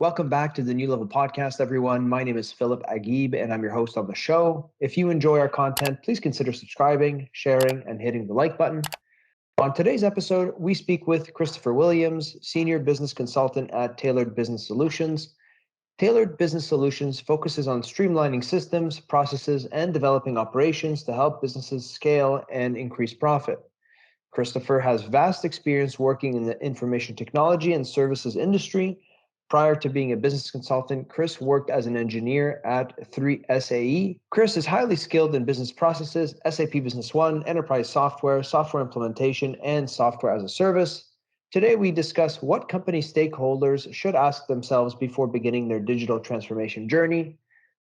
Welcome back to the New Level Podcast, everyone. My name is Philip Agib, and I'm your host on the show. If you enjoy our content, please consider subscribing, sharing, and hitting the like button. On today's episode, we speak with Christopher Williams, Senior Business Consultant at Tailored Business Solutions. Tailored Business Solutions focuses on streamlining systems, processes, and developing operations to help businesses scale and increase profit. Christopher has vast experience working in the information technology and services industry. Prior to being a business consultant, Chris worked as an engineer at 3SAE. Chris is highly skilled in business processes, SAP Business One, enterprise software, software implementation, and software as a service. Today, we discuss what company stakeholders should ask themselves before beginning their digital transformation journey,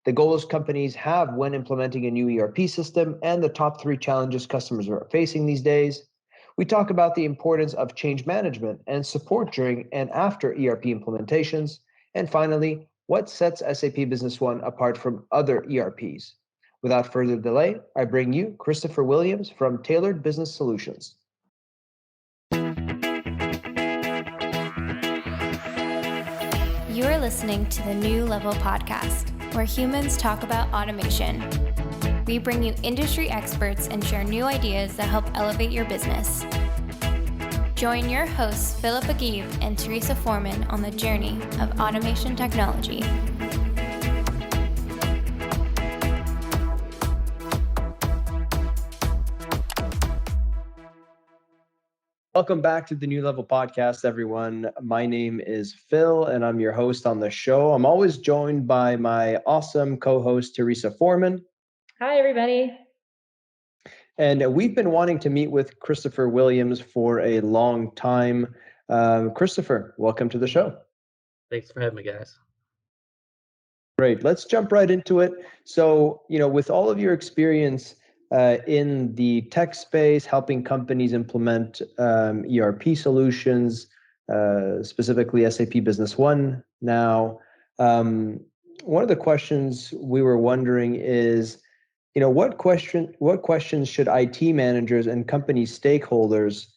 the goals companies have when implementing a new ERP system, and the top 3 challenges customers are facing these days. We talk about the importance of change management and support during and after ERP implementations. And finally, what sets SAP Business One apart from other ERPs. Without further delay, I bring you Christopher Williams from Tailored Business Solutions. You are listening to the New Level Podcast, where humans talk about automation. We bring you industry experts and share new ideas that help elevate your business. Join your hosts, Philip Agib and Teresa Foreman, on the journey of automation technology. Welcome back to the New Level Podcast, everyone. My name is Phil, and I'm your host on the show. I'm always joined by my awesome co-host, Teresa Foreman. Hi, everybody. And we've been wanting to meet with Christopher Williams for a long time. Christopher, welcome to the show. Thanks for having me, guys. Great. Let's jump right into it. So, with all of your experience in the tech space, helping companies implement ERP solutions, specifically SAP Business One now, one of the questions we were wondering is, what questions should IT managers and company stakeholders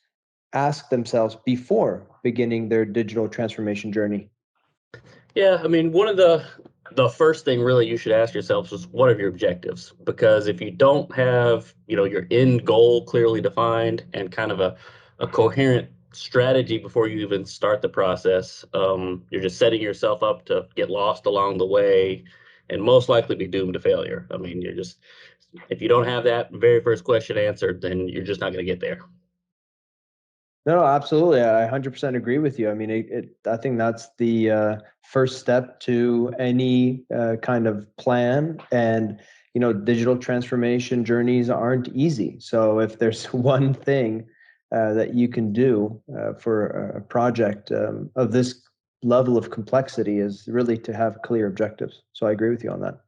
ask themselves before beginning their digital transformation journey? Yeah, I mean, one of the first thing really you should ask yourself is, what are your objectives? Because if you don't have, your end goal clearly defined and kind of a coherent strategy before you even start the process, you're just setting yourself up to get lost along the way and most likely be doomed to failure. I mean, if you don't have that very first question answered, then you're just not going to get there. No, absolutely. I 100% agree with you. I mean, I think that's the first step to any kind of plan. And, digital transformation journeys aren't easy. So if there's one thing that you can do for a project of this level of complexity is really to have clear objectives. So I agree with you on that.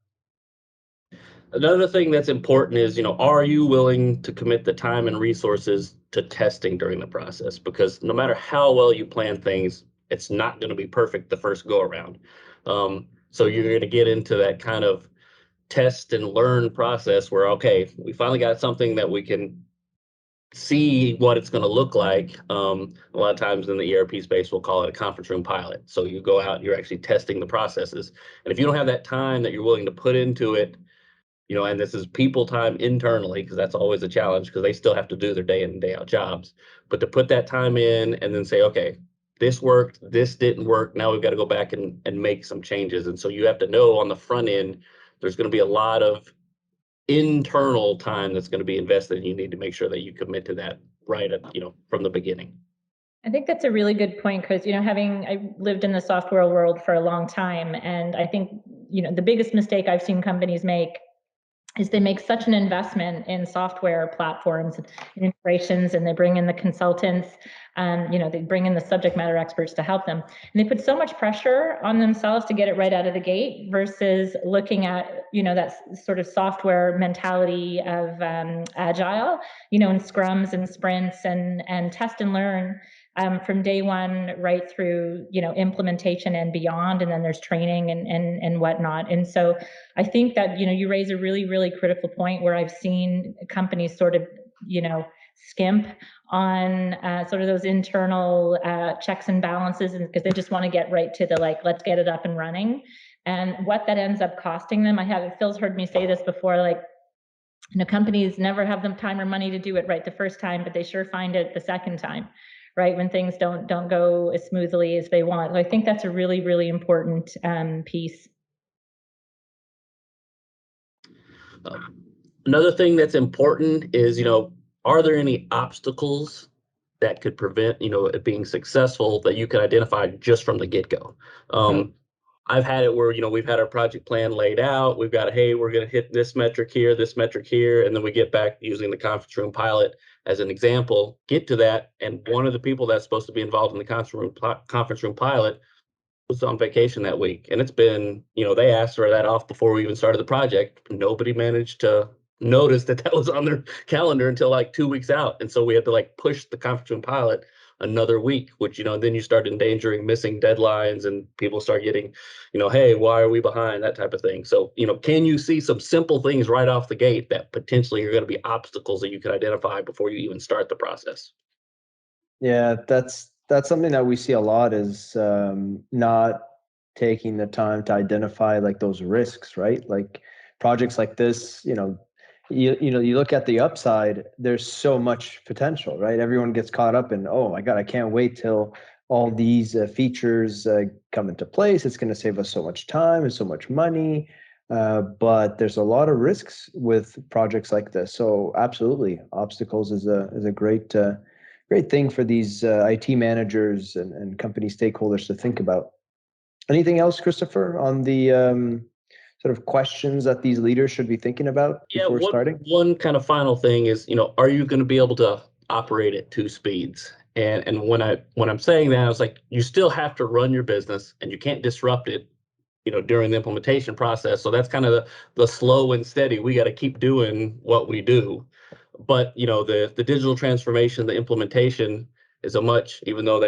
Another thing that's important is, are you willing to commit the time and resources to testing during the process? Because no matter how well you plan things, it's not going to be perfect the first go around. So you're going to get into that kind of test and learn process where, okay, we finally got something that we can see what it's going to look like. A lot of times in the ERP space, we'll call it a conference room pilot. So you go out, you're actually testing the processes. And if you don't have that time that you're willing to put into it, and this is people time internally, because that's always a challenge because they still have to do their day in and day out jobs. But to put that time in and then say, okay, this worked, this didn't work. Now we've got to go back and make some changes. And so you have to know on the front end, there's going to be a lot of internal time that's going to be invested. And you need to make sure that you commit to that right at, from the beginning. I think that's a really good point because, I lived in the software world for a long time. And I think, the biggest mistake I've seen companies make is they make such an investment in software platforms and integrations, and they bring in the consultants, they bring in the subject matter experts to help them. And they put so much pressure on themselves to get it right out of the gate versus looking at, that sort of software mentality of agile, in scrums and sprints and test and learn. From day one right through, implementation and beyond, and then there's training and whatnot. And so I think that, you raise a really, really critical point where I've seen companies sort of, skimp on sort of those internal checks and balances, because they just want to get right to the let's get it up and running. And what that ends up costing them, Phil's heard me say this before, companies never have the time or money to do it right the first time, but they sure find it the second time, right? When things don't go as smoothly as they want. So I think that's a really, really important piece. Another thing that's important is, are there any obstacles that could prevent, it being successful that you can identify just from the get-go? I've had it where, we've had our project plan laid out. We've got, hey, we're going to hit this metric here, and then we get back using the conference room pilot as an example, get to that. And one of the people that's supposed to be involved in the conference room pilot was on vacation that week. And it's been, they asked for that off before we even started the project. Nobody managed to notice that was on their calendar until 2 weeks out. And so we had to push the conference room pilot another week, which, then you start endangering missing deadlines and people start getting, hey, why are we behind? That type of thing. So, can you see some simple things right off the gate that potentially are going to be obstacles that you can identify before you even start the process? Yeah, that's something that we see a lot, is not taking the time to identify those risks, right? Like projects like this, you look at the upside, there's so much potential, right? Everyone gets caught up in, oh my God, I can't wait till all these features come into place. It's going to save us so much time and so much money. But there's a lot of risks with projects like this. So absolutely, obstacles is a great thing for these IT managers and company stakeholders to think about. Anything else, Christopher, on the sort of questions that these leaders should be thinking about before starting? One kind of final thing is, are you going to be able to operate at 2 speeds? And when I'm saying that, I was like, you still have to run your business and you can't disrupt it, during the implementation process. So that's kind of the slow and steady. We got to keep doing what we do. But, the digital transformation, the implementation is even though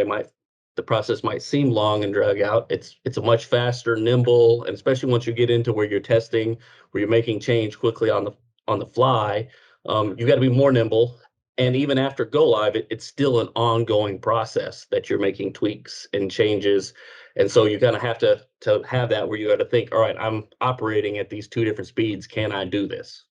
the process might seem long and drag out, it's a much faster, nimble, and especially once you get into where you're testing, where you're making change quickly on the fly, you got to be more nimble. And even after go live, it's still an ongoing process that you're making tweaks and changes. And so you kind of have to have that where you got to think, all right, I'm operating at these 2 different speeds. Can I do this?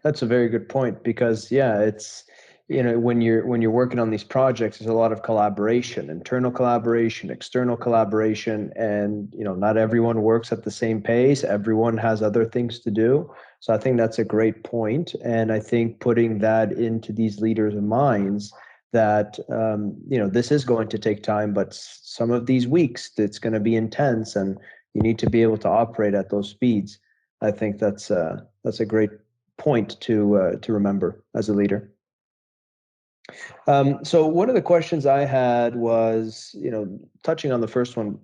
That's a very good point, because it's, when you're working on these projects, there's a lot of collaboration, internal collaboration, external collaboration, and not everyone works at the same pace. Everyone has other things to do. So I think that's a great point, and I think putting that into these leaders' minds that this is going to take time, but some of these weeks it's going to be intense, and you need to be able to operate at those speeds. I think that's a great point to remember as a leader. So one of the questions I had was, touching on the first one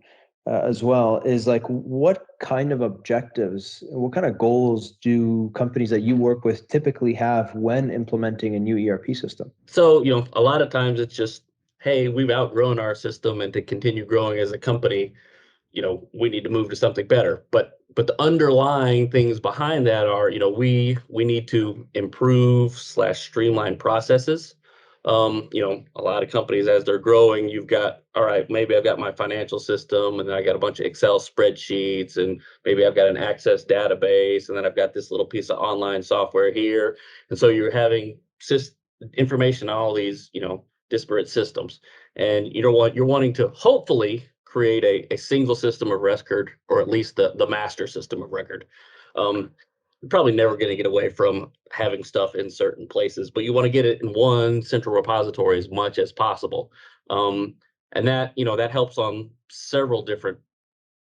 as well, is what kind of objectives, what kind of goals do companies that you work with typically have when implementing a new ERP system? So, a lot of times it's just, hey, we've outgrown our system, and to continue growing as a company, we need to move to something better. But the underlying things behind that are, we need to improve / streamline processes. A lot of companies, as they're growing, you've got, all right, maybe I've got my financial system, and then I got a bunch of Excel spreadsheets, and maybe I've got an Access database, and then I've got this little piece of online software here. And so you're having information on all these, disparate systems. And you're wanting to hopefully create a single system of record, or at least the master system of record. You're probably never going to get away from having stuff in certain places, but you want to get it in one central repository as much as possible. And that helps on several different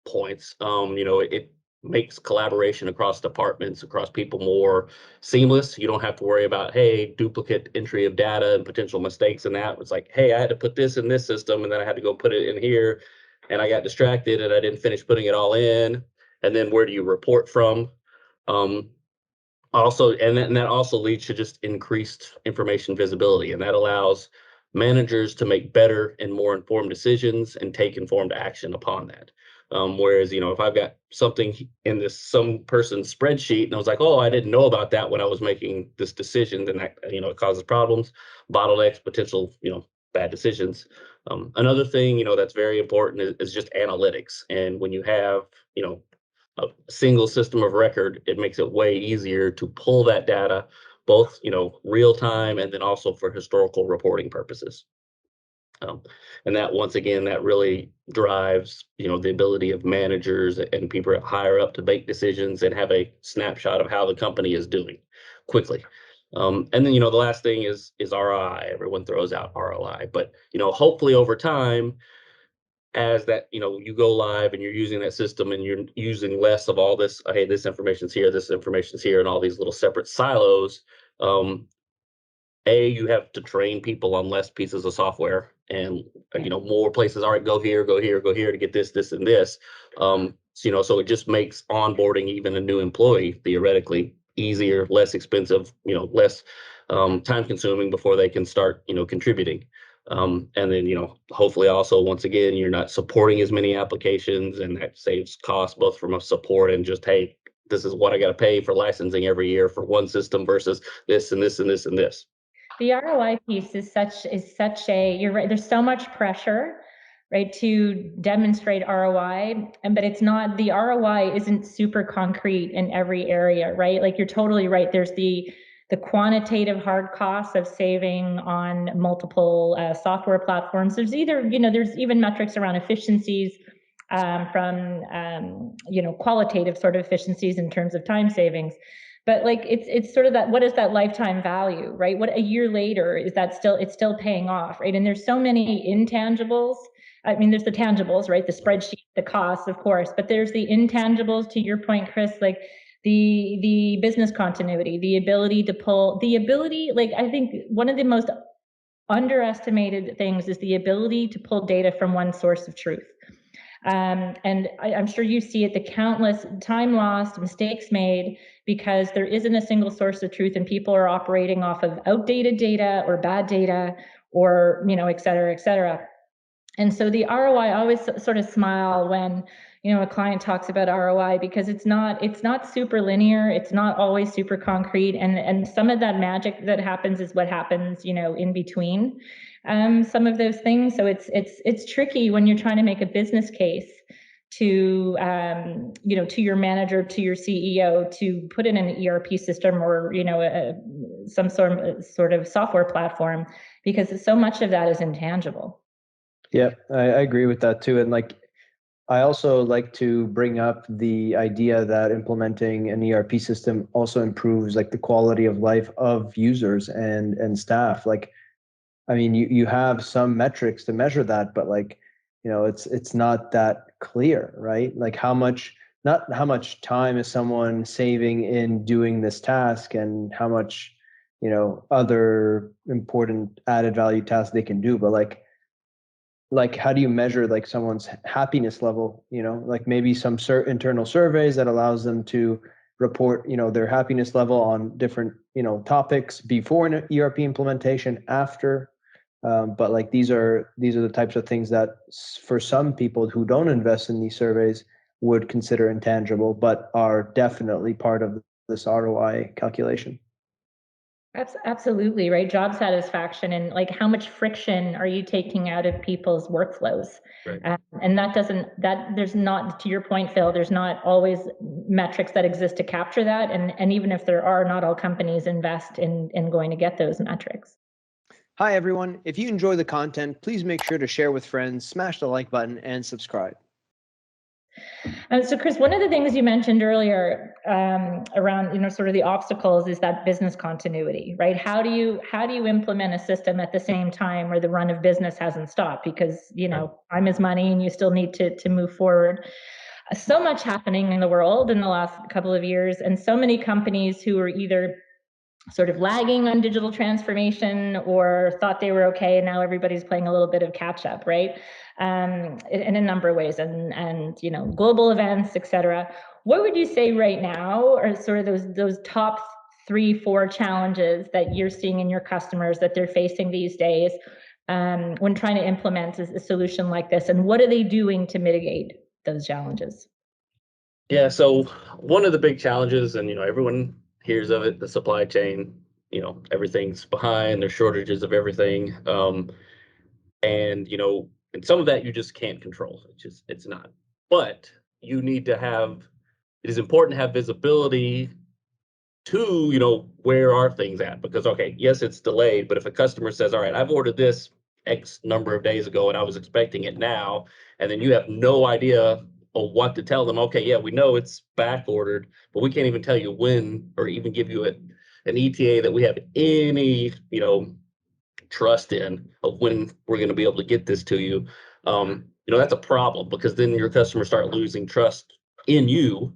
points. It makes collaboration across departments, across people, more seamless. You don't have to worry about, hey, duplicate entry of data and potential mistakes in that. It's like, hey, I had to put this in this system, and then I had to go put it in here, and I got distracted and I didn't finish putting it all in. And then where do you report from? That also leads to just increased information visibility, and that allows managers to make better and more informed decisions and take informed action upon that. Whereas, if I've got something in some person's spreadsheet and I was like, oh, I didn't know about that when I was making this decision, then that, it causes problems, bottlenecks, potential, bad decisions. Another thing, that's very important is just analytics. And when you have, a single system of record, it makes it way easier to pull that data, both, real time and then also for historical reporting purposes. And that, once again, that really drives, the ability of managers and people higher up to make decisions and have a snapshot of how the company is doing quickly. And then, the last thing is ROI. Everyone throws out ROI, but, hopefully over time, as that, you go live and you're using that system and you're using less of all this, hey, this information's here, this information's here, and all these little separate silos. You have to train people on less pieces of software and, more places. All right, go here, go here, go here to get this, and this. So it just makes onboarding even a new employee theoretically easier, less expensive, less time consuming before they can start, contributing. And then, hopefully also, once again, you're not supporting as many applications, and that saves costs both from a support and just, hey, this is what I got to pay for licensing every year for one system versus this and this and this and this. The ROI piece is such a, you're right, there's so much pressure, right, to demonstrate ROI, but it's not, the ROI isn't super concrete in every area, right? Like, you're totally right. There's the quantitative hard costs of saving on multiple software platforms. There's there's even metrics around efficiencies from qualitative sort of efficiencies in terms of time savings. But like, it's sort of that, what is that lifetime value, right? What a year later is that it's still paying off, right? And there's so many intangibles. I mean, there's the tangibles, right? The spreadsheet, the costs, of course, but there's the intangibles, to your point, Chris, like the business continuity, the ability to pull, like, I think one of the most underestimated things is the ability to pull data from one source of truth. And I'm sure you see it, the countless time lost, mistakes made, because there isn't a single source of truth and people are operating off of outdated data or bad data, or, et cetera, et cetera. And so the ROI, I always sort of smile when, a client talks about ROI, because it's not super linear. It's not always super concrete. And some of that magic that happens is what happens, in between some of those things. So it's tricky when you're trying to make a business case to, to your manager, to your CEO, to put in an ERP system or, some sort of software platform, because so much of that is intangible. Yeah, I agree with that too. And like, I also like to bring up the idea that implementing an ERP system also improves like the quality of life of users and staff. Like, I mean, you have some metrics to measure that, but like, it's not that clear, right? Like not how much time is someone saving in doing this task and how much, other important added value tasks they can do, but like how do you measure like someone's happiness level? Like maybe some internal surveys that allows them to report, their happiness level on different, topics before an ERP implementation, after. But like these are the types of things that for some people who don't invest in these surveys would consider intangible, but are definitely part of this ROI calculation. Absolutely, right. Job satisfaction, and like, how much friction are you taking out of people's workflows? Right. And there's not, to your point, Phil, there's not always metrics that exist to capture that. And even if there are, not all companies invest in going to get those metrics. Hi, everyone. If you enjoy the content, please make sure to share with friends, smash the like button, and subscribe. So Chris, one of the things you mentioned earlier around, sort of the obstacles is that business continuity, right? How do you implement a system at the same time where the run of business hasn't stopped? Because, time is money and you still need to move forward. So much happening in the world in the last couple of years, and so many companies who are either sort of lagging on digital transformation or thought they were okay, and now everybody's playing a little bit of catch up, right? In a number of ways, and global events, et cetera. What would you say right now are sort of those top 3-4 challenges that you're seeing in your customers that they're facing these days when trying to implement a solution like this, and what are they doing to mitigate those challenges? Yeah, so one of the big challenges, and everyone hears of it, the supply chain. Everything's behind. There's shortages of everything, and some of that you just can't control. It's not. But you need to have. It is important to have visibility to where are things at, because okay, yes, it's delayed, but if a customer says, all right, I've ordered this X number of days ago and I was expecting it now, and then you have no idea of what to tell them. Okay, yeah, we know it's back ordered, but we can't even tell you when, or even give you an ETA that we have any trust in of when we're going to be able to get this to you. That's a problem, because then your customers start losing trust in you.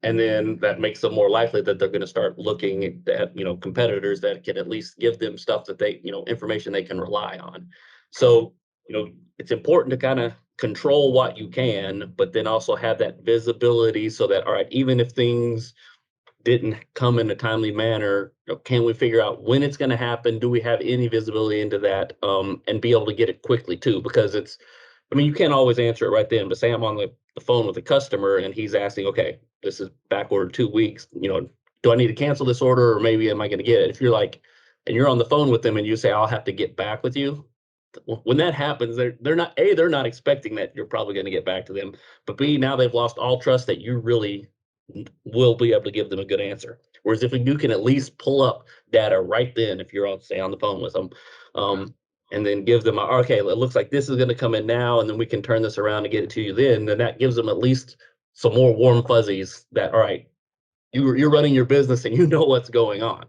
And then that makes them more likely that they're going to start looking at, competitors that can at least give them stuff that they, information they can rely on. So, it's important to kind of control what you can, but then also have that visibility so that, all right, even if things didn't come in a timely manner, can we figure out when it's going to happen? Do we have any visibility into that? And be able to get it quickly too, because you can't always answer it right then, but say I'm on the phone with a customer and he's asking, okay, this is back ordered 2 weeks, do I need to cancel this order, or maybe am I going to get it? If you're like, and you're on the phone with them and you say, I'll have to get back with you. When that happens, they're not expecting that you're probably going to get back to them, but B, now they've lost all trust that you really will be able to give them a good answer. Whereas if you can at least pull up data right then, if you're on the phone with them, and then give them, okay, it looks like this is going to come in now, and then we can turn this around and get it to you then that gives them at least some more warm fuzzies that, all right, you're running your business and you know what's going on.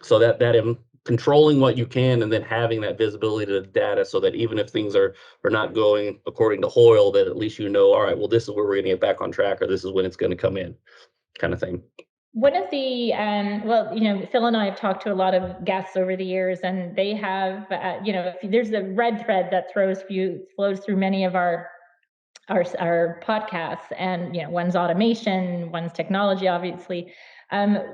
So that controlling what you can, and then having that visibility to the data, so that even if things are not going according to Hoyle, that at least all right, well, this is where we're going to get back on track, or this is when it's going to come in, kind of thing. One of the, Phil and I have talked to a lot of guests over the years, and they have, there's a red thread that flows through many of our podcasts, and one's automation, one's technology, obviously.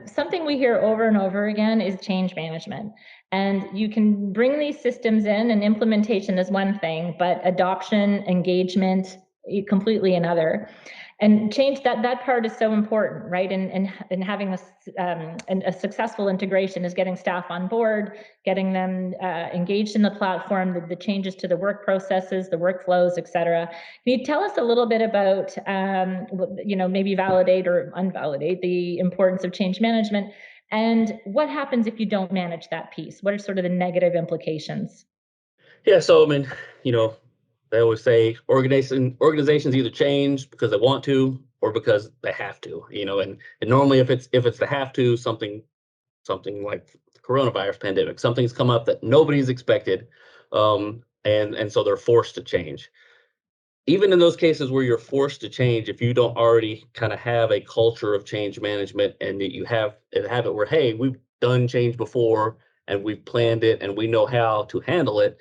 Something we hear over and over again is change management. And you can bring these systems in, and implementation is one thing, but adoption, engagement, completely another. And change, that part is so important, right? And having a successful integration is getting staff on board, getting them engaged in the platform, the changes to the work processes, the workflows, et cetera. Can you tell us a little bit about, maybe validate or unvalidate the importance of change management, and what happens if you don't manage that piece? What are sort of the negative implications? Yeah, so they always say organizations either change because they want to or because they have to, and normally if it's the have to, something like the coronavirus pandemic, something's come up that nobody's expected, and so they're forced to change. Even in those cases where you're forced to change, if you don't already kind of have a culture of change management, and that you have it where, hey, we've done change before and we've planned it and we know how to handle it.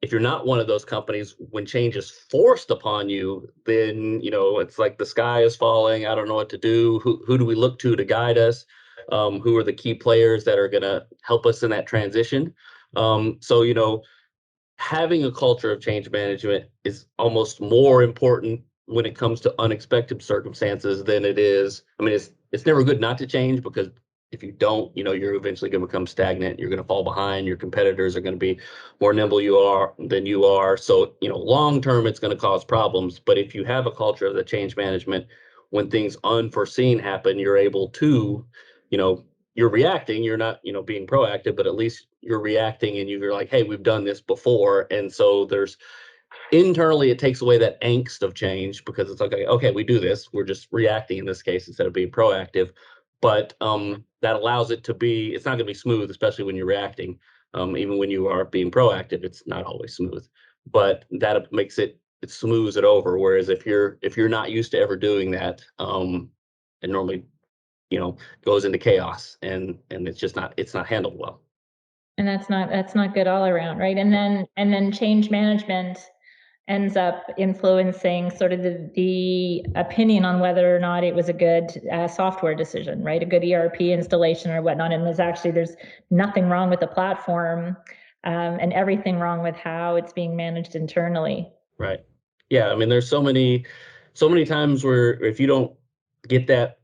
If you're not one of those companies, when change is forced upon you, then it's like the sky is falling. I don't know what to do. Who do we look to guide us? Who are the key players that are going to help us in that transition? So having a culture of change management is almost more important when it comes to unexpected circumstances than it is. It's never good not to change, because if you don't, you're eventually going to become stagnant. You're going to fall behind. Your competitors are going to be more nimble than you are. So, long term, it's going to cause problems. But if you have a culture of the change management, when things unforeseen happen, you're able to, you're reacting. You're not, being proactive, but at least you're reacting, and you're like, hey, we've done this before. And so there's internally, it takes away that angst of change, because it's like, okay, we do this. We're just reacting in this case instead of being proactive. But that allows it to be, it's not going to be smooth, especially when you're reacting. Even when you are being proactive, it's not always smooth, but that makes it smooths it over. Whereas if you're not used to ever doing that, it normally, goes into chaos, and it's not handled well. And that's not good all around, right? And then change management ends up influencing sort of the opinion on whether or not it was a good software decision, right? A good ERP installation or whatnot. And there's nothing wrong with the platform, and everything wrong with how it's being managed internally. Right. Yeah, I mean, there's so many times where if you don't get that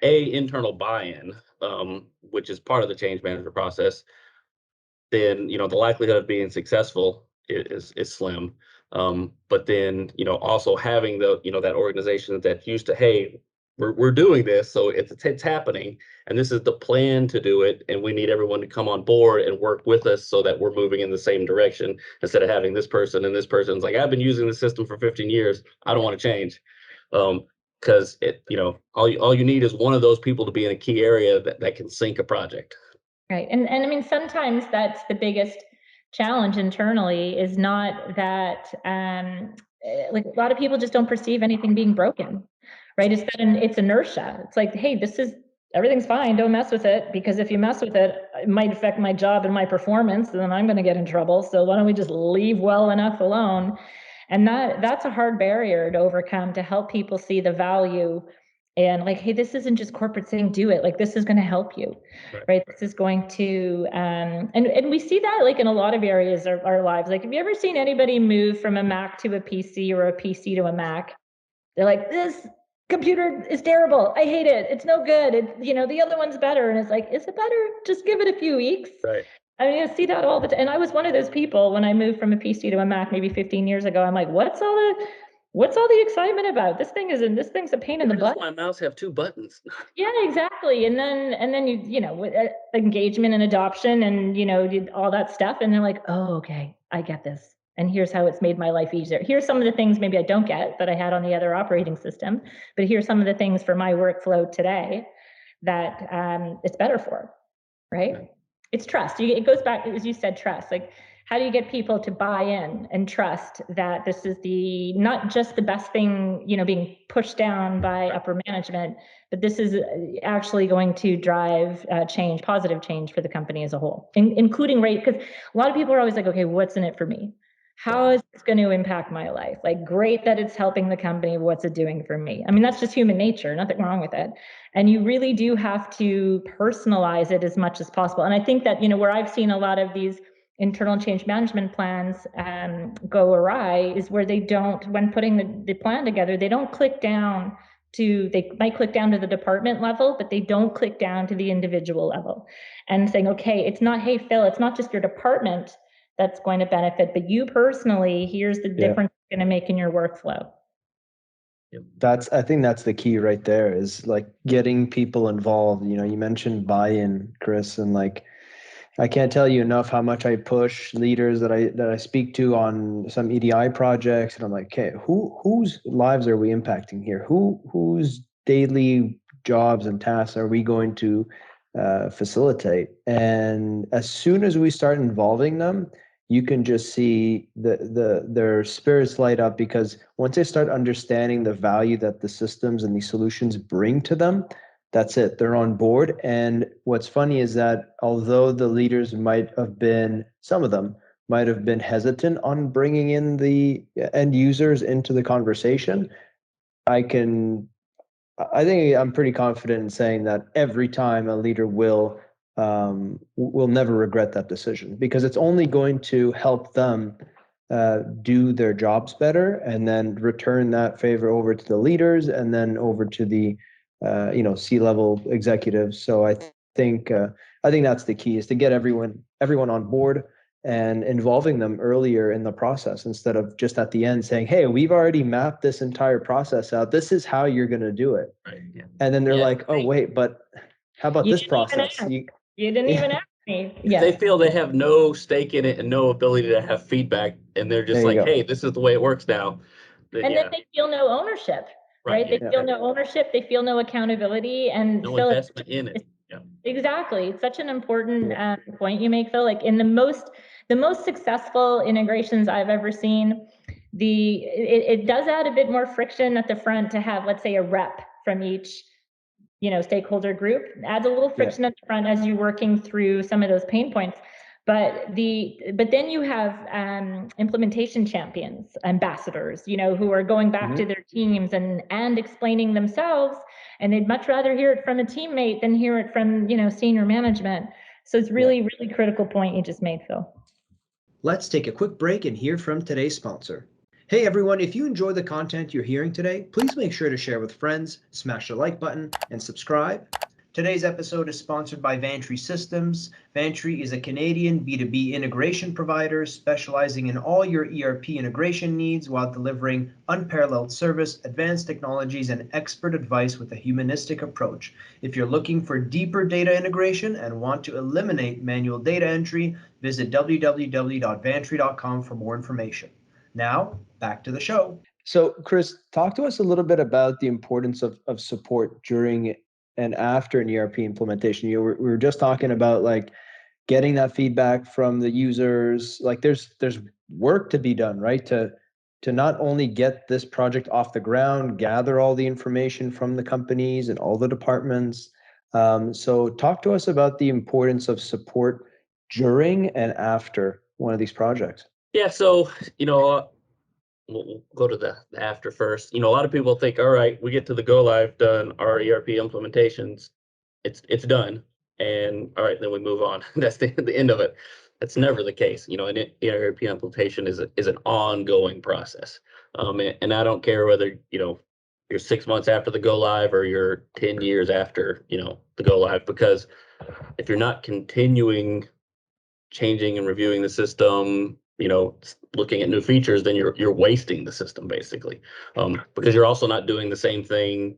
internal buy-in, which is part of the change management process, then the likelihood of being successful is slim. But then also having that organization that's used to, hey, we're doing this, so it's happening, and this is the plan to do it, and we need everyone to come on board and work with us so that we're moving in the same direction, instead of having this person and this person's like, I've been using the system for 15 years, I don't want to change. Because all you need is one of those people to be in a key area that can sync a project. Right. And I mean, sometimes that's the biggest challenge internally, is not that, like, a lot of people just don't perceive anything being broken, right? It's that it's inertia. It's like, hey, everything's fine. Don't mess with it, because if you mess with it, it might affect my job and my performance, and then I'm going to get in trouble. So why don't we just leave well enough alone? And that's a hard barrier to overcome, to help people see the value, and like, hey, this isn't just corporate saying do it. Like, this is going to help you, right? This is going to, and we see that like in a lot of areas of our lives. Like, have you ever seen anybody move from a Mac to a PC, or a PC to a Mac? They're like, this computer is terrible. I hate it. It's no good. The other one's better. And it's like, is it better? Just give it a few weeks. Right. I mean, I see that all the time. And I was one of those people when I moved from a PC to a Mac maybe 15 years ago. I'm like, what's all the excitement about? This thing's a pain in the butt. My mouse have two buttons. Yeah, exactly. And then with engagement and adoption, and did all that stuff, and they're like, oh, okay, I get this. And here's how it's made my life easier. Here's some of the things maybe I don't get that I had on the other operating system, but here's some of the things for my workflow today that it's better for, right? It's trust. It goes back, as you said, trust. Like, how do you get people to buy in and trust that this is not just the best thing, being pushed down by upper management, but this is actually going to drive change, positive change for the company as a whole, including rate. Because a lot of people are always like, okay, what's in it for me? How is this going to impact my life? Like, great that it's helping the company. What's it doing for me? I mean, that's just human nature. Nothing wrong with it. And you really do have to personalize it as much as possible. And I think that, where I've seen a lot of these internal change management plans go awry is where they don't, when putting the plan together, they don't click down they might click down to the department level, but they don't click down to the individual level and saying, okay, it's not, hey, Phil, it's not just your department that's going to benefit, but you personally, here's the difference it's going to make in your workflow. I think that's the key right there, is like getting people involved. You mentioned buy-in, Chris, and like, I can't tell you enough how much I push leaders that I speak to on some EDI projects, and I'm like, okay, whose lives are we impacting here? Whose daily jobs and tasks are we going to facilitate? And as soon as we start involving them, you can just see their spirits light up, because once they start understanding the value that the systems and these solutions bring to them, that's it. They're on board. And what's funny is that although the leaders some of them might have been hesitant on bringing in the end users into the conversation, I think I'm pretty confident in saying that every time a leader will never regret that decision, because it's only going to help them do their jobs better, and then return that favor over to the leaders, and then over to the C-level executives. So I think that's the key, is to get everyone on board and involving them earlier in the process, instead of just at the end saying, hey, we've already mapped this entire process out. This is how you're going to do it. Right. Yeah. And then they're like, oh, wait, but how about this process? You didn't even ask me. Yeah. They feel they have no stake in it and no ability to have feedback, and they're just like, hey, this is the way it works now. Then they feel no ownership, right? They feel no ownership. They feel no accountability, and no investment in it. Yeah. Exactly. It's such an important point you make, Phil. Like, in the most successful integrations I've ever seen, it does add a bit more friction at the front to have, let's say, a rep from each stakeholder group. Adds a little friction at the front as you're working through some of those pain points. But then you have implementation champions, ambassadors, who are going back to their teams and explaining themselves, and they'd much rather hear it from a teammate than hear it from senior management. So it's really, really critical point you just made, Phil. Let's take a quick break and hear from today's sponsor. Hey everyone, if you enjoy the content you're hearing today, please make sure to share with friends, smash the like button, and subscribe. Today's episode is sponsored by VANTREE Systems. VANTREE is a Canadian B2B integration provider specializing in all your ERP integration needs while delivering unparalleled service, advanced technologies, and expert advice with a humanistic approach. If you're looking for deeper data integration and want to eliminate manual data entry, visit www.vantree.com for more information. Now, back to the show. So, Chris, talk to us a little bit about the importance of support during and after an ERP implementation. We were just talking about like getting that feedback from the users. Like, there's work to be done, right? To not only get this project off the ground, gather all the information from the companies and all the departments. So, talk to us about the importance of support during and after one of these projects. Yeah, so we'll go to the after first. A lot of people think, all right, we get to the go live done, our ERP implementations, it's done, and all right, then we move on. That's the end of it. That's never the case. An ERP implementation is an ongoing process, and I don't care whether you're 6 months after the go live or you're 10 years after the go live, because if you're not continuing changing and reviewing the system, looking at new features, then you're wasting the system basically, because you're also not doing the same thing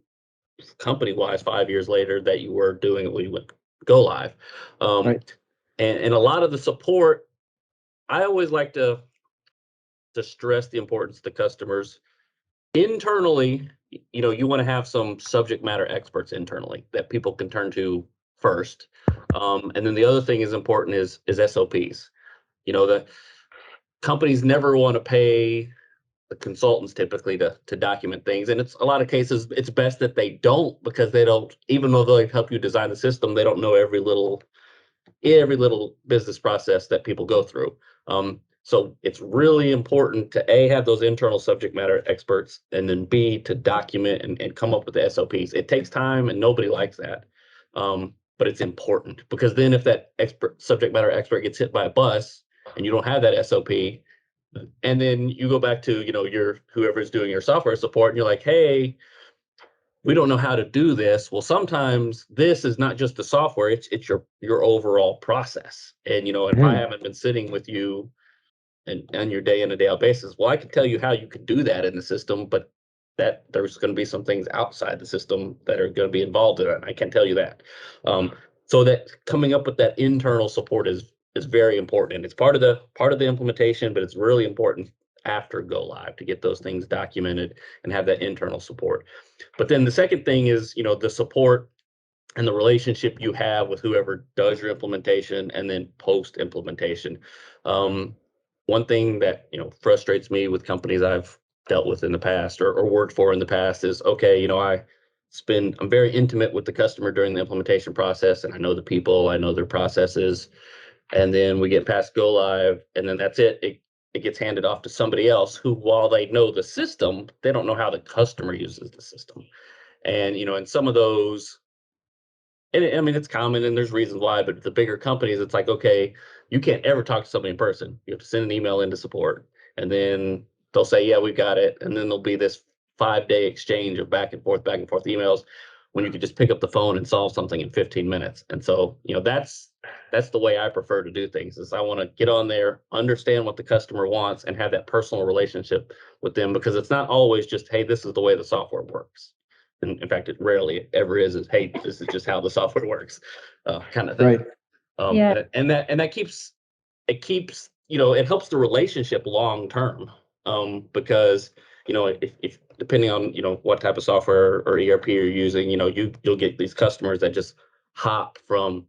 company-wise 5 years later that you were doing when you went go live. Right. And a lot of the support, I always like to stress the importance to customers internally. You want to have some subject matter experts internally that people can turn to first, and then the other thing is important is SOPs. The companies never want to pay the consultants typically to document things, and it's a lot of cases it's best that they don't, because they don't, even though they help you design the system, they don't know every little business process that people go through. So it's really important to have those internal subject matter experts, and then B, to document and come up with the SOPs. It takes time and nobody likes that, but it's important, because then if that subject matter expert gets hit by a bus and you don't have that SOP, and then you go back to your whoever's doing your software support, and you're like, hey, we don't know how to do this. Well, sometimes this is not just the software, it's your overall process. And if I haven't been sitting with you and on your day in a day out basis, well, I can tell you how you could do that in the system, but that there's going to be some things outside the system that are going to be involved in it. I can tell you that. So that coming up with that internal support is very important, and it's part of the implementation, but it's really important after go live to get those things documented and have that internal support. But then the second thing is the support and the relationship you have with whoever does your implementation, and then post implementation. One thing that frustrates me with companies I've dealt with in the past or worked for in the past is, okay, I'm very intimate with the customer during the implementation process, and I know the people, I know their processes, and then we get past go live, and then that's it. It gets handed off to somebody else who, while they know the system, they don't know how the customer uses the system. And and some of those, and I mean, it's common and there's reasons why, but the bigger companies, it's like, okay, you can't ever talk to somebody in person. You have to send an email into support, and then they'll say, yeah, we've got it. And then there'll be this 5-day exchange of back and forth emails, when you could just pick up the phone and solve something in 15 minutes. And so, that's the way I prefer to do things. Is I want to get on there, understand what the customer wants, and have that personal relationship with them, because it's not always just, hey, this is the way the software works. And in fact, it rarely ever is, hey, this is just how the software works, kind of thing. Right. Yeah. And that keeps it helps the relationship long term, because if depending on what type of software or ERP you're using, you'll get these customers that just hop from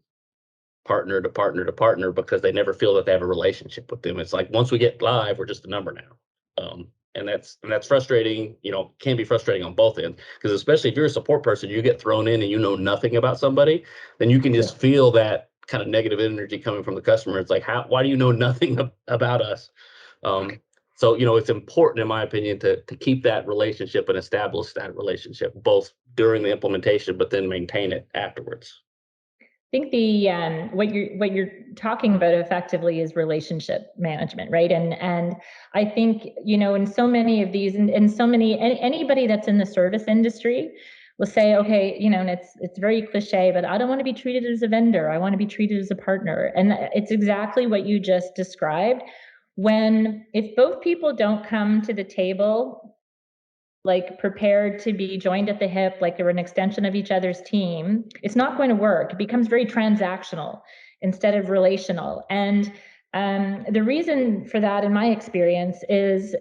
partner to partner to partner because they never feel that they have a relationship with them. It's like, once we get live, we're just a number now. And that's frustrating, can be frustrating on both ends, because especially if you're a support person, you get thrown in and you know nothing about somebody, then you can just feel that kind of negative energy coming from the customer. It's like, why do you know nothing about us? So, it's important, in my opinion, to keep that relationship and establish that relationship both during the implementation, but then maintain it afterwards. think the what you're talking about effectively is relationship management, right? And I think, in so many of these, and so many, anybody that's in the service industry will say, okay, and it's very cliche, but I don't want to be treated as a vendor. I want to be treated as a partner. And it's exactly what you just described. If both people don't come to the table like prepared to be joined at the hip, like they're an extension of each other's team, it's not going to work. It becomes very transactional instead of relational. And the reason for that, in my experience, is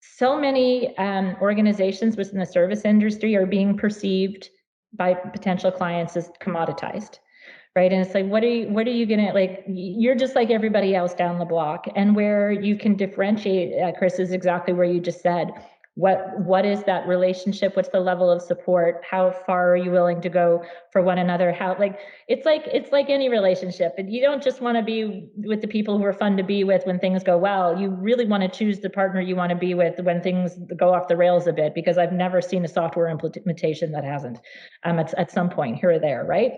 so many organizations within the service industry are being perceived by potential clients as commoditized. Right. And it's like, what are you going to, like, you're just like everybody else down the block. And where you can differentiate, Chris, is exactly where you just said. What is that relationship? What's the level of support? How far are you willing to go for one another? It's like any relationship. And you don't just want to be with the people who are fun to be with when things go well. You really want to choose the partner you want to be with when things go off the rails a bit, because I've never seen a software implementation that hasn't at some point here or there, right?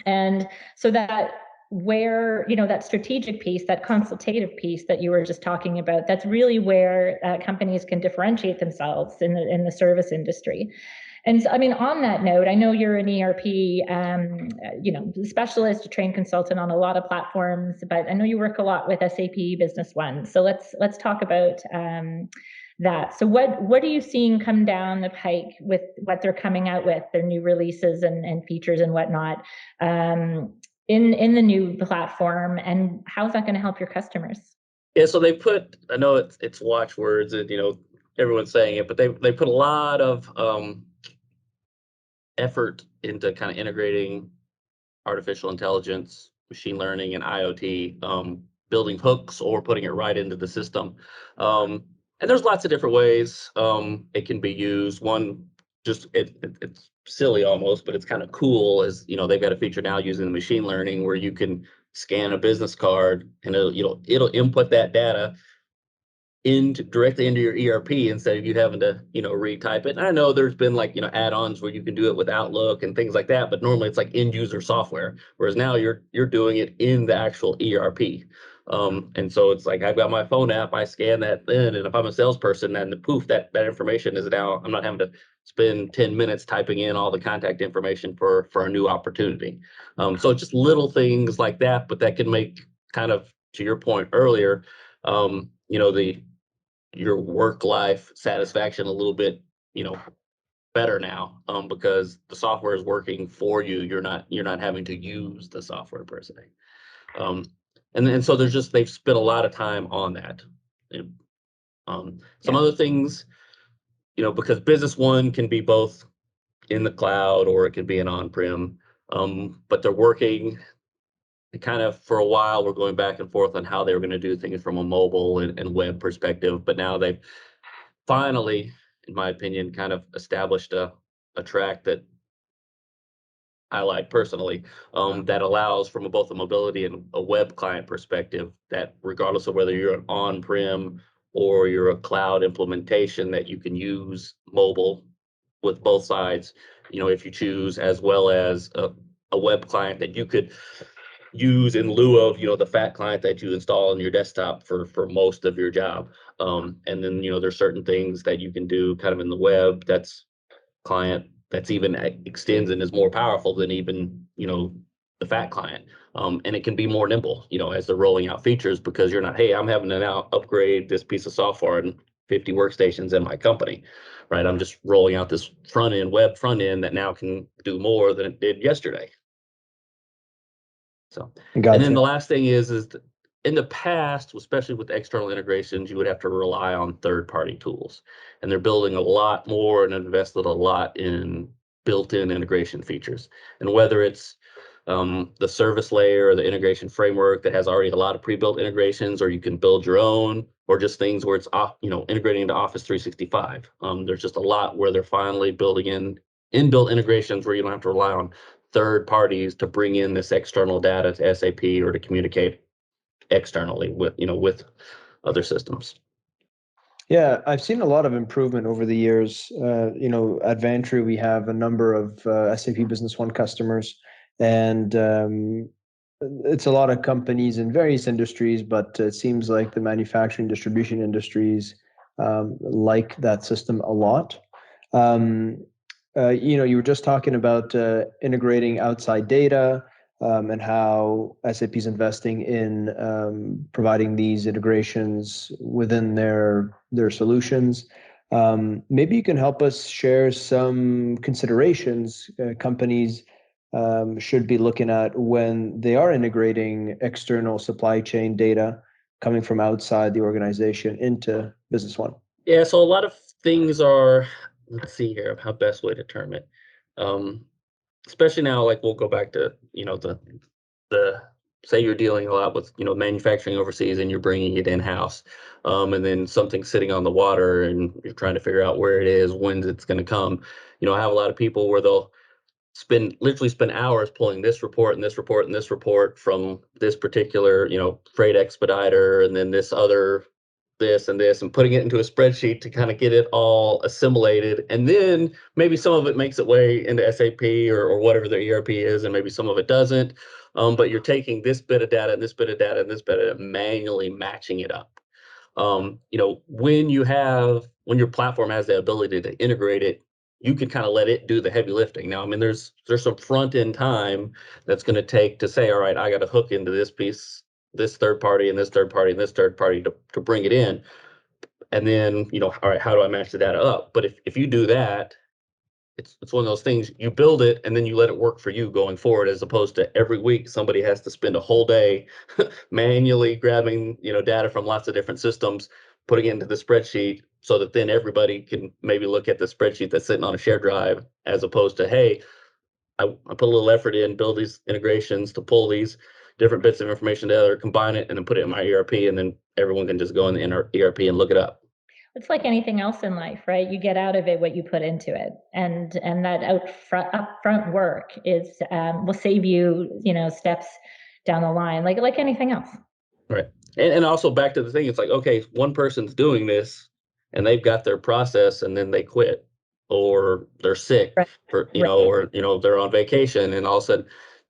And so that that strategic piece, that consultative piece that you were just talking about, that's really where companies can differentiate themselves in the service industry. And so, I mean, on that note, I know you're an ERP, specialist, a trained consultant on a lot of platforms, but I know you work a lot with SAP Business One. So let's talk about that. So what are you seeing come down the pike with what they're coming out with, their new releases and features and whatnot in the new platform, and how's that going to help your customers? Yeah, so I know it's watchwords and everyone's saying it, but they put a lot of effort into kind of integrating artificial intelligence, machine learning, and IoT, building hooks or putting it right into the system. And there's lots of different ways it can be used. One, just it's silly almost, but it's kind of cool, is they've got a feature now using the machine learning where you can scan a business card and it'll input that data directly into your ERP instead of you having to retype it. And I know there's been add-ons where you can do it with Outlook and things like that, but normally it's like end user software, whereas now you're doing it in the actual ERP. And so it's like, I've got my phone app, I scan that in, and if I'm a salesperson, then poof, that information is now, I'm not having to spend 10 minutes typing in all the contact information for a new opportunity. So it's just little things like that, but that can make, kind of to your point earlier, your work-life satisfaction a little bit, better now, because the software is working for you. You're not having to use the software per se. And so they've spent a lot of time on that. And, some other things, because Business One can be both in the cloud or it can be an on-prem, but they're working kind of, for a while, we're going back and forth on how they were going to do things from a mobile and web perspective, but now they've finally, in my opinion, kind of established a track that I like personally, that allows, from both a mobility and a web client perspective, that regardless of whether you're an on-prem or you're a cloud implementation, that you can use mobile with both sides, if you choose, as well as a web client that you could use in lieu of the fat client that you install on your desktop for most of your job. And then there's certain things that you can do kind of in the web that's even extends and is more powerful than even the fat client. And it can be more nimble as they're rolling out features, because you're not, hey, I'm having to now upgrade this piece of software and 50 workstations in my company, right? I'm just rolling out this web front end that now can do more than it did yesterday. So, Gotcha. And then the last thing is in the past, especially with external integrations, you would have to rely on third-party tools, and they're building a lot more and invested a lot in built-in integration features. And whether it's the service layer or the integration framework that has already a lot of pre-built integrations, or you can build your own, or just things where it's integrating into Office 365. There's just a lot where they're finally building in inbuilt integrations where you don't have to rely on third parties to bring in this external data to SAP or to communicate externally with other systems. Yeah, I've seen a lot of improvement over the years. At VANTREE, we have a number of SAP Business One customers, And it's a lot of companies in various industries, but it seems like the manufacturing distribution industries like that system a lot. You were just talking about integrating outside data and how SAP is investing in providing these integrations within their solutions. Maybe you can help us share some considerations companies should be looking at when they are integrating external supply chain data coming from outside the organization into Business One. Yeah, so a lot of things are, let's see here, how best way to term it. Especially now, like we'll go back to, the say you're dealing a lot with, manufacturing overseas and you're bringing it in-house. And then something's sitting on the water and you're trying to figure out where it is, when it's going to come. I have a lot of people where they'll literally spend hours pulling this report and this report and this report from this particular, freight expediter, and then this other this and this, and putting it into a spreadsheet to kind of get it all assimilated. And then maybe some of it makes its way into SAP or whatever their ERP is, and maybe some of it doesn't. But you're taking this bit of data and this bit of data and this bit of data, manually matching it up. When your platform has the ability to integrate it, you can kind of let it do the heavy lifting. Now, I mean, there's some front end time that's going to take to say, all right, I got to hook into this piece, this third party and this third party and this third party to bring it in. And then, all right, how do I match the data up? But if you do that, it's one of those things, you build it and then you let it work for you going forward, as opposed to every week somebody has to spend a whole day manually grabbing, data from lots of different systems, putting it into the spreadsheet, so that then everybody can maybe look at the spreadsheet that's sitting on a shared drive, as opposed to, hey, I put a little effort in, build these integrations to pull these different bits of information together, combine it, and then put it in my ERP, and then everyone can just go in the ERP and look it up. It's like anything else in life, right? You get out of it what you put into it, and that upfront work will save you, steps down the line, like anything else. Right, and also back to the thing, it's like, okay, one person's doing this, and they've got their process, and then they quit, or they're sick, Right. or they're on vacation, and all of a sudden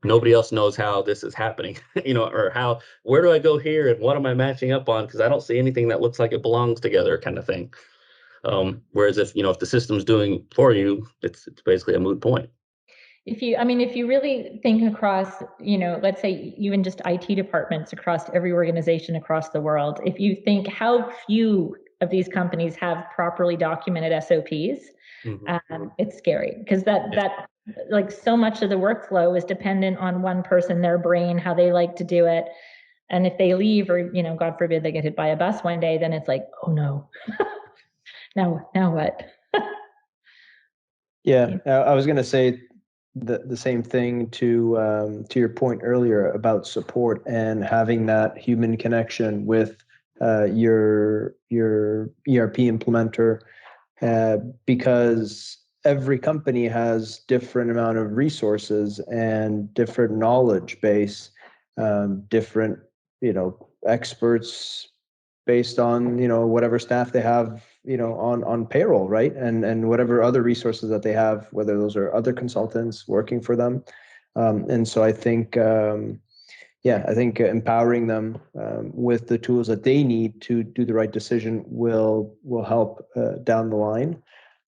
nobody else knows how this is happening, or where do I go here and what am I matching up on, because I don't see anything that looks like it belongs together, kind of thing. Whereas if the system's doing for you, it's basically a moot point. If you really think across, let's say even just IT departments across every organization across the world, if you think how few of these companies have properly documented SOPs, it's scary, because that like so much of the workflow is dependent on one person, their brain, how they like to do it. And if they leave, or, God forbid, they get hit by a bus one day, then it's like, oh no, now what? Yeah, I was going to say the same thing to your point earlier about support and having that human connection with your ERP implementer, because every company has different amount of resources and different knowledge base, different experts based on whatever staff they have on payroll, right, and whatever other resources that they have, whether those are other consultants working for them, and so I think empowering them with the tools that they need to do the right decision will help down the line.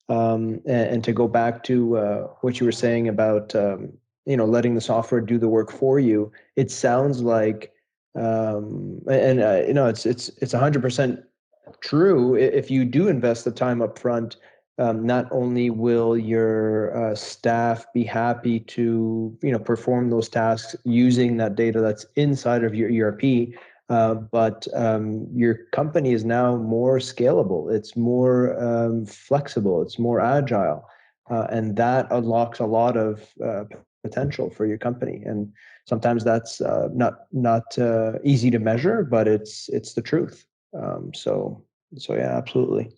And to go back to what you were saying about letting the software do the work for you, it sounds like it's 100% true. If you do invest the time up front, not only will your staff be happy to perform those tasks using that data that's inside of your ERP, but your company is now more scalable. It's more flexible. It's more agile, and that unlocks a lot of potential for your company. And sometimes that's not easy to measure, but it's the truth. So yeah, absolutely.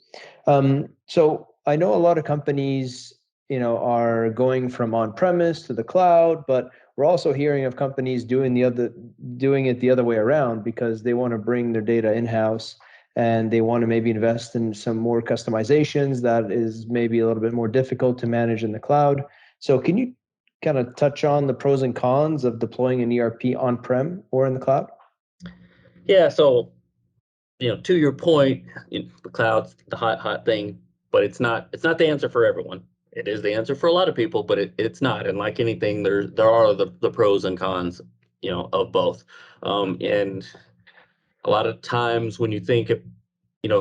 So I know a lot of companies, are going from on-premise to the cloud, but we're also hearing of companies doing it the other way around, because they want to bring their data in-house and they want to maybe invest in some more customizations that is maybe a little bit more difficult to manage in the cloud. So can you kind of touch on the pros and cons of deploying an ERP on-prem or in the cloud? Yeah, so to your point, the cloud's the hot thing, but it's not the answer for everyone. It is the answer for a lot of people, but it's not. And like anything, there are the pros and cons, of both. And a lot of times when you think of,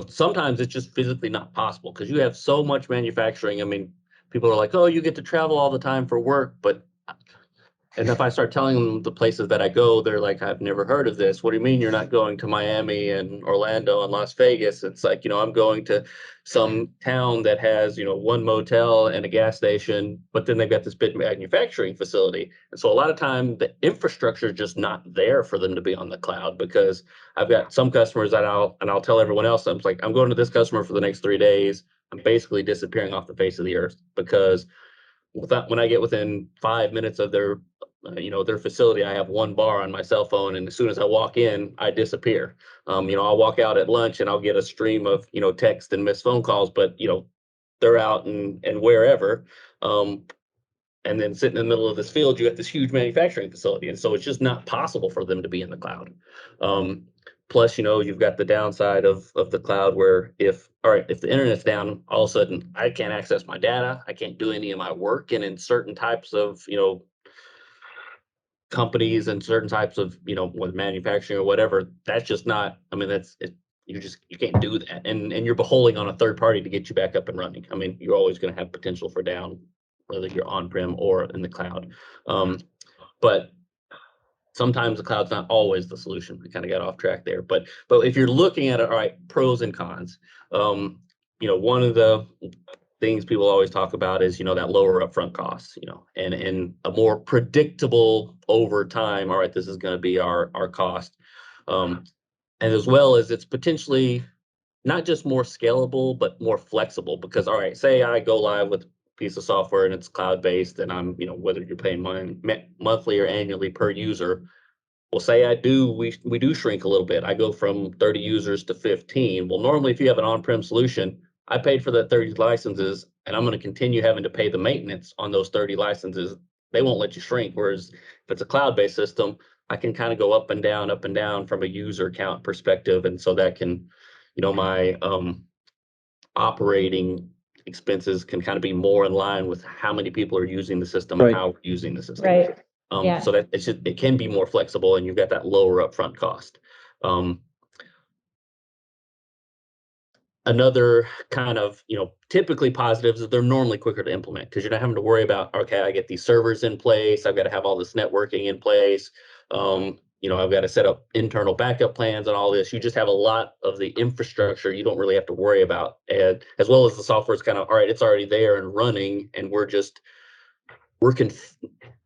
sometimes it's just physically not possible because you have so much manufacturing. I mean, people are like, oh, you get to travel all the time for work, and if I start telling them the places that I go, they're like, I've never heard of this. What do you mean you're not going to Miami and Orlando and Las Vegas? It's like, I'm going to some town that has, one motel and a gas station, but then they've got this big manufacturing facility. And so a lot of time the infrastructure is just not there for them to be on the cloud, because I've got some customers that I'll tell everyone else, I'm like, I'm going to this customer for the next 3 days. I'm basically disappearing off the face of the earth, because when I get within 5 minutes of their facility, I have one bar on my cell phone, and as soon as I walk in, I disappear. I'll walk out at lunch and I'll get a stream of text and missed phone calls, but they're out and wherever. And then sitting in the middle of this field, you have this huge manufacturing facility, and so it's just not possible for them to be in the cloud. Plus, you've got the downside of the cloud, where if the internet's down, all of a sudden I can't access my data, I can't do any of my work, and in certain types of companies and certain types of with manufacturing or whatever, that's just not. I mean, that's it. You can't do that, and you're beholden on a third party to get you back up and running. I mean, you're always going to have potential for down, whether you're on-prem or in the cloud. But sometimes the cloud's not always the solution. We kind of got off track there, but if you're looking at it, all right, pros and cons. One of the things people always talk about is that lower upfront costs, and a more predictable over time. All right, this is going to be our cost, and as well as it's potentially not just more scalable but more flexible, because all right, say I go live with a piece of software and it's cloud based, and I'm whether you're paying monthly or annually per user. Well, say we do shrink a little bit. I go from 30 users to 15. Well, normally if you have an on-prem solution, I paid for that 30 licenses, and I'm going to continue having to pay the maintenance on those 30 licenses. They won't let you shrink. Whereas if it's a cloud-based system, I can kind of go up and down from a user count perspective. And so that can, my operating expenses can kind of be more in line with how many people are using the system and how we're using the system. Right. Yeah. So that it can be more flexible, and you've got that lower upfront cost. Another kind of, typically positives is they're normally quicker to implement, because you're not having to worry about, okay, I get these servers in place, I've got to have all this networking in place. I've got to set up internal backup plans and all this. You just have a lot of the infrastructure you don't really have to worry about. And as well as the software is kind of, all right, it's already there and running, and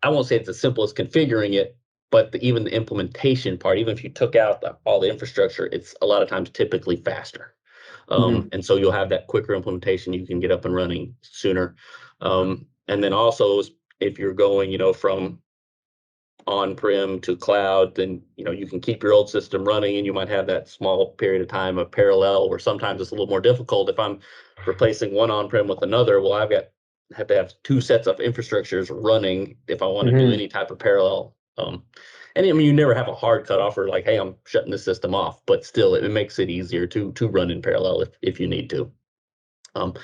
I won't say it's as simple as configuring it, but even the implementation part, even if you took out all the infrastructure, it's a lot of times typically faster. And so you'll have that quicker implementation. You can get up and running sooner. And then also, if you're going, from on-prem to cloud, then you can keep your old system running, and you might have that small period of time of parallel, where sometimes it's a little more difficult. If I'm replacing one on-prem with another, well, have to have two sets of infrastructures running if I want to do any type of parallel. And I mean, you never have a hard cutoff, or like, hey, I'm shutting the system off, but still it makes it easier to run in parallel if you need to. And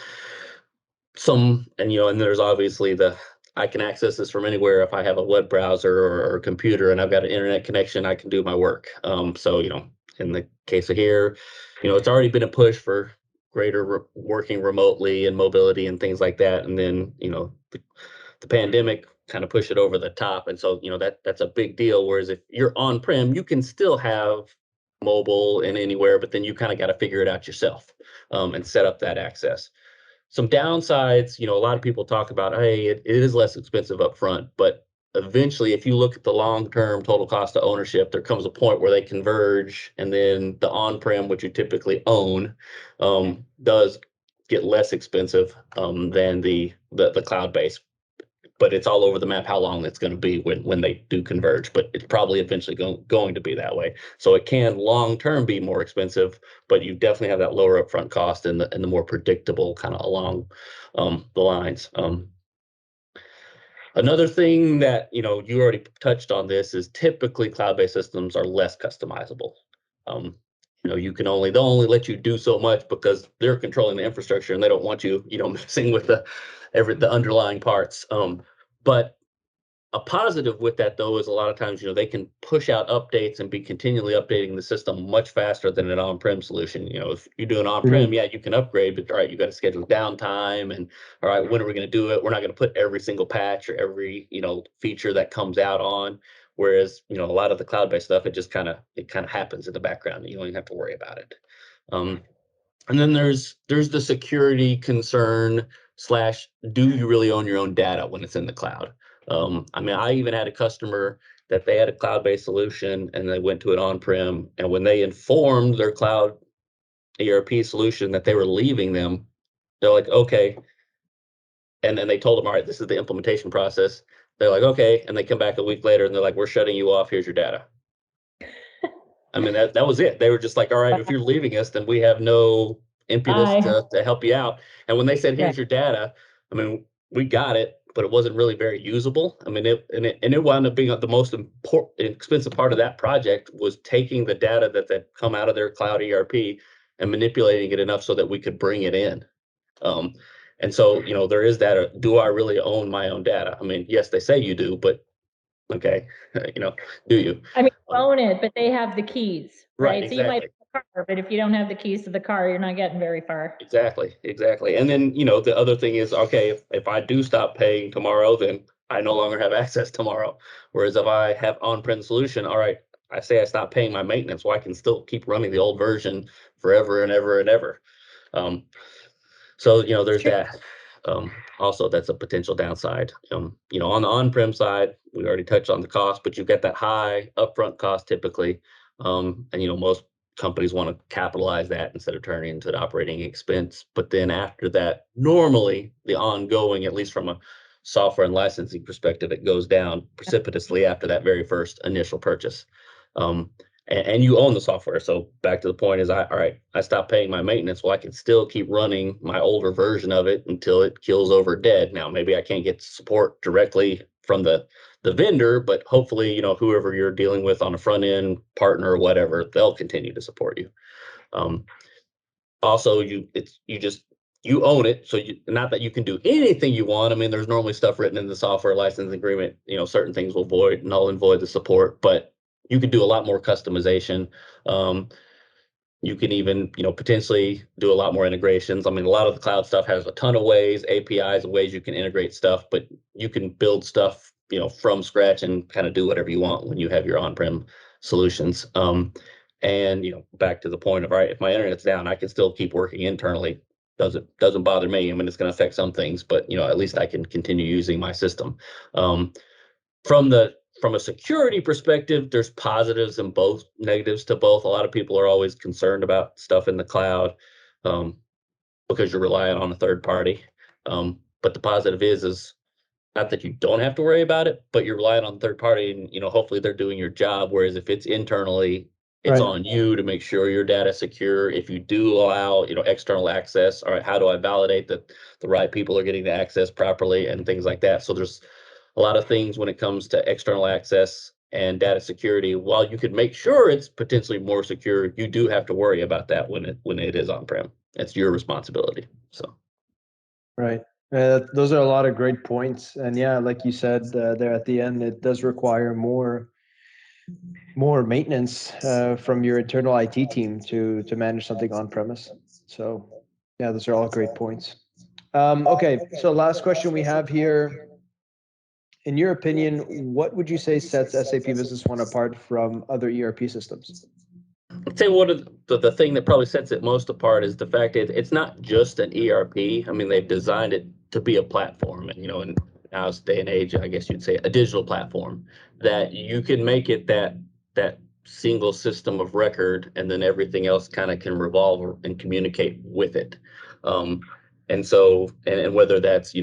there's obviously I can access this from anywhere. If I have a web browser or computer and I've got an internet connection, I can do my work. So in the case of here, it's already been a push for greater working remotely and mobility and things like that. And then the pandemic kind of pushed it over the top, and so that's a big deal. Whereas if you're on-prem, you can still have mobile and anywhere, but then you kind of got to figure it out yourself, and set up that access. Some downsides, a lot of people talk about, hey, it is less expensive up front, but eventually, if you look at the long-term total cost of ownership, there comes a point where they converge, and then the on-prem, which you typically own, does get less expensive than the cloud-based. But it's all over the map how long it's going to be when they do converge. But it's probably eventually going to be that way. So it can long-term be more expensive, but you definitely have that lower upfront cost and the more predictable kind of along the lines. Another thing that, you already touched on this is typically cloud-based systems are less customizable. Um, they'll only let you do so much because they're controlling the infrastructure and they don't want you, messing with the underlying parts. But a positive with that, though, is a lot of times, they can push out updates and be continually updating the system much faster than an on-prem solution. If you do an on-prem, yeah, you can upgrade, but all right, you got to schedule downtime, and all right, when are we going to do it? We're not going to put every single patch or every, feature that comes out on. Whereas, a lot of the cloud-based stuff, it kind of happens in the background, and you don't even have to worry about it. And then there's the security concern slash, do you really own your own data when it's in the cloud? I even had a customer that they had a cloud-based solution and they went to an on-prem, and when they informed their cloud ERP solution that they were leaving them, they're like, okay. And then they told them, all right, this is the implementation process. They're like, okay. And they come back a week later and they're like, we're shutting you off. Here's your data. That was it. They were just like, all right, if you're leaving us, then we have no impetus to help you out. And when they said, here's your data, we got it, but it wasn't really very usable. It wound up being the most expensive part of that project was taking the data that come out of their cloud ERP and manipulating it enough so that we could bring it in. And so, there is that, do I really own my own data? Yes, they say you do, but okay, do you? Own it, but they have the keys, right? Exactly. So you might have a car, but if you don't have the keys to the car, you're not getting very far. Exactly. And then, the other thing is, okay, if I do stop paying tomorrow, then I no longer have access tomorrow. Whereas if I have on-prem solution, all right, I say I stop paying my maintenance, well, I can still keep running the old version forever and ever and ever. So, there's that. Also, that's a potential downside. On the on-prem side, we already touched on the cost, but you get that high upfront cost typically. And, most companies want to capitalize that instead of turning into an operating expense. But then after that, normally the ongoing, at least from a software and licensing perspective, it goes down precipitously after that very first initial purchase. And you own the software. So back to the point is, all right, I stopped paying my maintenance. Well, I can still keep running my older version of it until it kills over dead. Now, maybe I can't get support directly from the vendor, but hopefully, whoever you're dealing with on a front end partner or whatever, they'll continue to support you. Also, you own it. So not that you can do anything you want. There's normally stuff written in the software license agreement, certain things will null and void the support, but you can do a lot more customization. You can even, potentially do a lot more integrations. A lot of the cloud stuff has a ton of ways, APIs and ways you can integrate stuff, but you can build stuff, from scratch and kind of do whatever you want when you have your on-prem solutions. And, back to the point of, all right, if my internet's down, I can still keep working internally. Doesn't bother me. It's going to affect some things, but, at least I can continue using my system. From a security perspective, there's positives and both negatives to both. A lot of people are always concerned about stuff in the cloud because you're relying on a third party. But the positive is not that you don't have to worry about it, but you're relying on third party and, hopefully they're doing your job. Whereas if it's internally, it's on you to make sure your data is secure. If you do allow, external access, all right, how do I validate that the right people are getting the access properly and things like that? So there's a lot of things when it comes to external access and data security. While you could make sure it's potentially more secure, you do have to worry about that when it is on-prem. It's your responsibility. So, right. Those are a lot of great points. And yeah, like you said there at the end, it does require more maintenance from your internal IT team to manage something on premise. So yeah, those are all great points. Okay, so last question we have here. In your opinion, what would you say sets SAP Business One apart from other ERP systems? I'd say one of the thing that probably sets it most apart is the fact that it's not just an ERP. They've designed it to be a platform, and in now's day and age, I guess you'd say a digital platform that you can make it that single system of record, and then everything else kind of can revolve and communicate with it. And so, and whether that's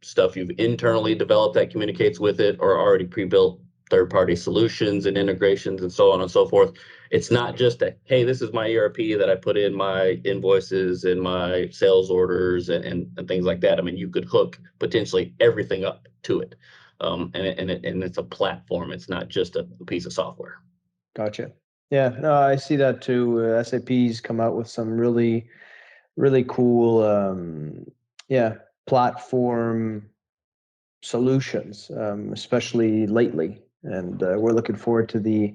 stuff you've internally developed that communicates with it, or already pre-built third-party solutions and integrations and so on and so forth. It's not just a, hey, this is my ERP that I put in my invoices and my sales orders and things like that. You could hook potentially everything up to it. and it's a platform. It's not just a piece of software. Gotcha. Yeah, no, I see that too. SAP's come out with some really, really cool, platform solutions, especially lately. And we're looking forward to the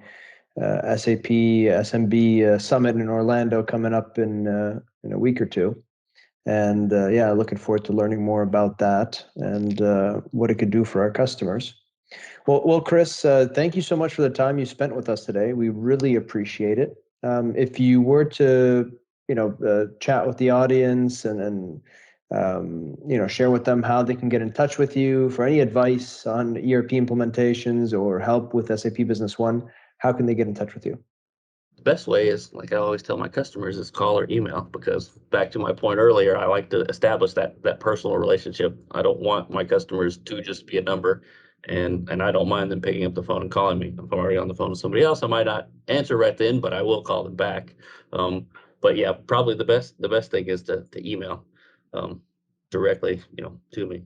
SAP SMB Summit in Orlando coming up in a week or two. And looking forward to learning more about that and what it could do for our customers. Well, Chris, thank you so much for the time you spent with us today. We really appreciate it. If you were to, chat with the audience and share with them how they can get in touch with you for any advice on ERP implementations or help with SAP Business One, how can they get in touch with you? The best way is, like I always tell my customers, is call or email, because back to my point earlier, I like to establish that personal relationship. I don't want my customers to just be a number, and I don't mind them picking up the phone and calling me. If I'm already on the phone with somebody else, I might not answer right then, but I will call them back. But yeah, probably the best thing is to email directly, to me.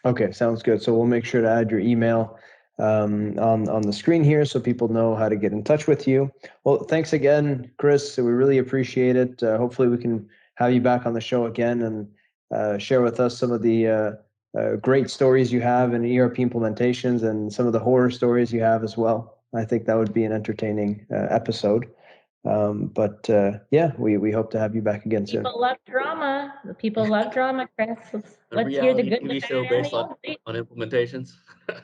Okay, sounds good. So we'll make sure to add your email on the screen here so people know how to get in touch with you. Well, thanks again, Chris. We really appreciate it. Hopefully we can have you back on the show again and share with us some of the great stories you have in ERP implementations and some of the horror stories you have as well. I think that would be an entertaining episode. We hope to have you back again soon. People love drama. The people love drama, Chris. Let's hear the good, TV the show bad, based and on implementations.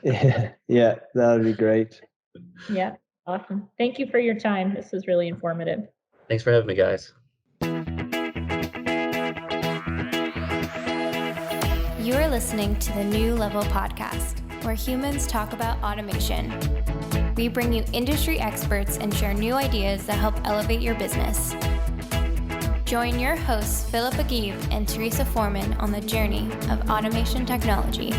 Yeah, that would be great. Yeah, awesome. Thank you for your time. This was really informative. Thanks for having me, guys. You are listening to the New Level Podcast, where humans talk about automation. We bring you industry experts and share new ideas that help elevate your business. Join your hosts, Philip Agib and Teresa Foreman, on the journey of automation technology.